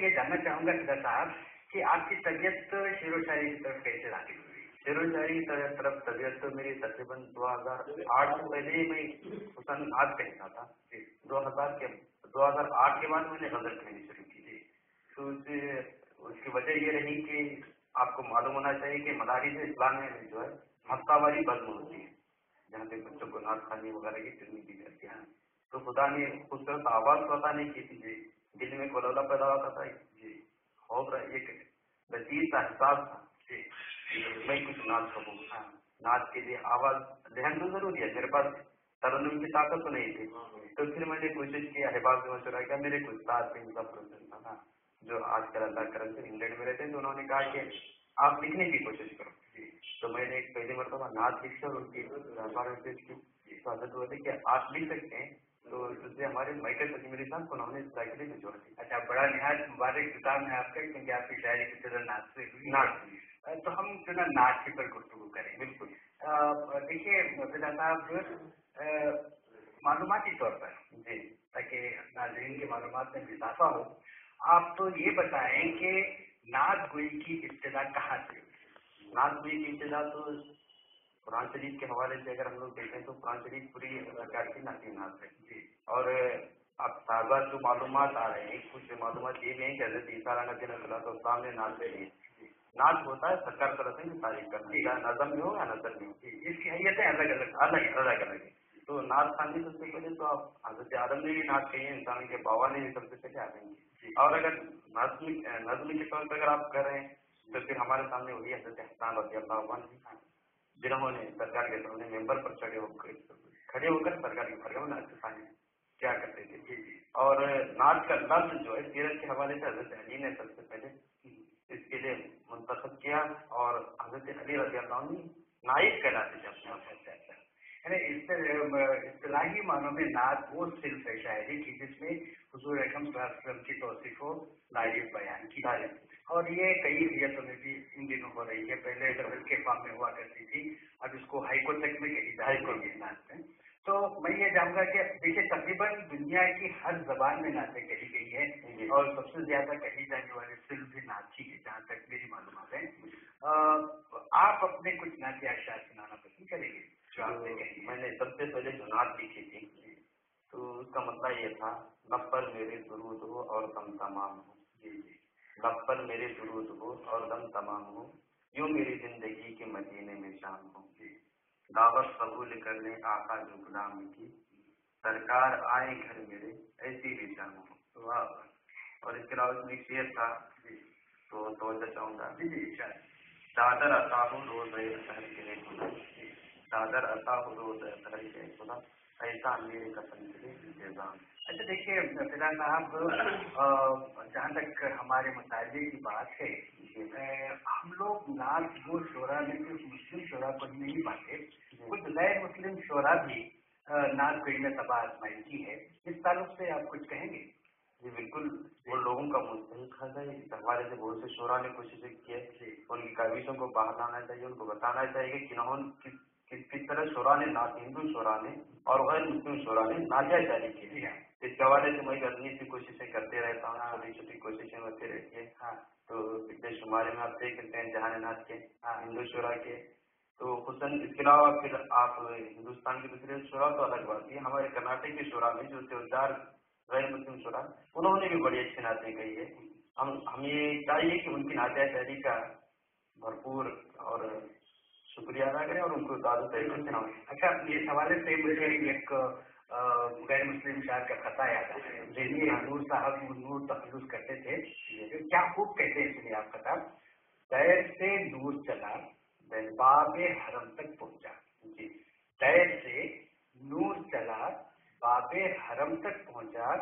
یہ جاننا چاہوں گا خدا صاحب کہ آپ کی طبیعت شعر و شاعری کی طرف کیسے راغب ہوئی؟ شعر و شاعری کی طرف طبیعت تو میری تقریباً 2008 سے پہلے میں حسن نعت کہتا تھا. 2008 کے بعد میں نے غزل کہنی شروع کی تھی. تو اس کی وجہ یہ رہی کہ آپ کو معلوم ہونا چاہیے کہ مدارس اسلام میں جو ہے ہفتہ واری بزم ہوتی ہے جہاں پہ بچوں کو نعت خوانی وغیرہ کی تربیت دی جاتی ہے. تو خدا نے خوبصورت آواز تو عطا نہیں کی تھی جی. دل میں کولولہ پیدا ہوتا تھا جی, خوف ایک لذیذ کا احساس تھا جی میں کچھ نعت کروں. نعت کے لیے آواز ذہن تو ضروری ہے, میرے پاس ترنم کی طاقت تو نہیں تھی. تو پھر میں نے کوشش کی, احباب سے مشورہ کیا. میرے کچھ استاد تھے, ان کا پروفیسر تھا نا جو آج کل اللہ کرم سے انگلینڈ میں رہتے ہیں, تو انہوں نے کہا کہ آپ لکھنے کی کوشش کرو جی. تو میں نے ایک پہلی مرتبہ نعت لکھی اور ان کی دربار میں پیش کی. تو حضرت بولے کہ آپ لکھ سکتے ہیں. تو اس سے ہمارے مائیکل تجمیری صاحب کو انہوں نے اس داخلے میں جوڑ دیا. اچھا, بڑا نہایت مبارک کتاب ہے آپ کا, کیونکہ آپ کی شاعری کی طرح نعت سے ہوئی. تو ہم جو نا نعت پر گفتگو کریں. بالکل. دیکھیے فضا صاحب, معلوماتی طور پر جی تاکہ ناظرین کی معلومات میں اضافہ ہو, آپ تو یہ بتائیں کہ نعت گوئی کی ابتدا کہاں سے ہوئی؟ نعت گوئی کی ابتدا تو قرآن شریف کے حوالے سے اگر ہم لوگ دیکھیں تو قرآن شریف پوری سرکار کی نعت ہے جی. اور اب تازہ جو معلومات آ رہے ہیں, کچھ معلومات یہ بھی ہیں کہ حضرت عیسیٰ علیہ السلام نے نعت دی. نعت ہوتا ہے سرکار طرف سے تعریف کرنا, نظم میں ہو یا نظر میں ہو, اس کی حیتیں الگ الگ ہے. تو نعت خانی سب سے پہلے تو آپ حضرت آدم نے بھی نعت کہی ہے, انسان کے بابا نے بھی سب سے پہلے آدم کی. اور اگر نظم کے طور پر اگر آپ کر رہے ہیں تو پھر ہمارے سامنے وہی حضرت حسان رضی اللہ عنہ, جنہوں نے سرکار کے سامنے ممبر پر کھڑے ہو کر سرکار کی بارگاہ میں نعت خانی کیا کرتے تھے. اور نعت کا لفظ جو ہے سیرت کے حوالے سے حضرت علی نے سب سے پہلے اس کے لیے منتخب کیا, اور حضرت علی رضی اللہ عنہ نائب کہلاتے تھے اپنے آپ. یعنی اصطلاحی معنوں میں نعت وہ صرف ہے شاعری کی جس میں حضور اکرم صلی اللہ علیہ وسلم کی توصیف و نائب بیان کی جائے. اور یہ کئی ریاستوں میں بھی ان دنوں ہو رہی ہے. پہلے دربل کے فارم میں ہوا کرتی تھی, اب اس کو ہائی کورٹ تک میں کہی جائے نعت. تو میں یہ جانوں گا کہ دیکھیے تقریباً دنیا کی ہر زبان میں نعتیں کہی گئی ہیں, اور سب سے زیادہ کہی جانے والے صرف بھی نعت ہی ہے جہاں تک میری معلومات ہے. آپ اپنے کچھ نعت اشعار سنانا پسند کریں گے جو آپ نے کہی؟ میں نے سب سے پہلے جو نعت لکھی تھی تو اس کا مطلب یہ تھا, لب پر میرے درود ہو اور دم تمام ہو. جی, لب پر میرے درود ہو اور دم تمام ہو, یوں میری زندگی کے مدینے میں شام ہو. دعوت قبول کر لیں آقا جو غلام کی, سرکار آئے گھر میرے ایسی بھی شام ہو. اور اس کے علاوہ ایک شعر تھا تو توجہ چاہوں گا. چادر عطا ہو روز اثر کے خدا, چادر عطا ہو روز اثر کے خدا, ایسا میرے قسم کے انتظام. اچھا دیکھیے فضا صاحب, جہاں تک ہمارے مطالعے کی بات ہے, ہم لوگ نعت وہ شعراء میں صرف مسلم شعراء کو ہی نہیں پاتے, کچھ غیر مسلم شعراء بھی نعت گوئی میں تباہ آزمائی کی ہے. اس تعلق سے آپ کچھ کہیں گے؟ جی بالکل, وہ لوگوں کا مستحق ہے. اس حوالے سے بہت سے شعراء نے کوششیں کی ہے, ان کی کاوشوں کو باہر لانا چاہیے, ان کو بتانا چاہیے کہ انہوں کس طرح شعراء نے نعت, ہندو شعراء نے اور غیر مسلم شعراء نے نعتیں جاری کی ہے. اس حوالے سے میں اپنی سی کوششیں کرتے رہتا ہوں, چھوٹی چھوٹی کوششیں ہوتی رہتی ہے. تو پچھلے شمارے میں آپ دیکھ سکتے ہیں جہان نعت کے, ہندو شعراء کے. تو حسن اس کے علاوہ پھر آپ ہندوستان کے دوسرے شعراء تو الگ بات ہے, ہمارے کرناٹک کے شعراء میں جو دیوچار غیر مسلم شعراء انہوں نے بھی بڑی اچھی نعتیں کہی ہے. ہم یہ چاہیے کہ ان کی نعتیں شاعری کا بھرپور اور شکریہ ادا کریں اور ان کو داد و تحقیق سنائیں. اچھا, اس حوالے سے مجھے ایک غیر مسلم شاعر کا خطا یاد ہے, جنہیں نور صاحب نور تخلص کرتے تھے. کیا خوب کہتے ہیں اس لیے آپ خطاب, دیر سے نور چلا باب حرم تک پہنچا. جی, دیر سے نور چلا باب حرم تک پہنچا,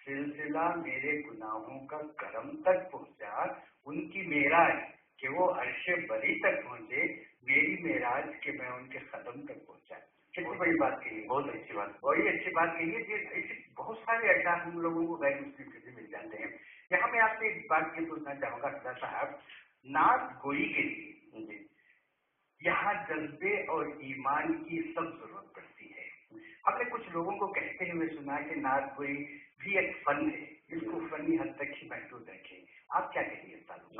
سلسلہ میرے گناہوں کا کرم تک پہنچا. ان کی معراج کہ وہ عرش بری تک پہنچے, میری معراج کہ میں ان کے قدم تک پہنچا. کتنی بڑی بات کہی ہے, بہت اچھی بات, بڑی اچھی بات کہی ہے. ایسے بہت سارے اشعار ہم لوگوں کو غیر مسلم سے بھی مل جاتے ہیں. یہاں میں آپ سے ایک بات یہ پوچھنا چاہوں گا خدا صاحب, نعت گوئی کے لیے یہاں جذبے اور ایمان کی سب ضرورت پڑتی ہے. ہم نے کچھ لوگوں کو کہتے ہوئے سنا کہ نعت گوئی بھی ایک فن ہے, اس کو فنی حد تک ہی محدود رکھیں.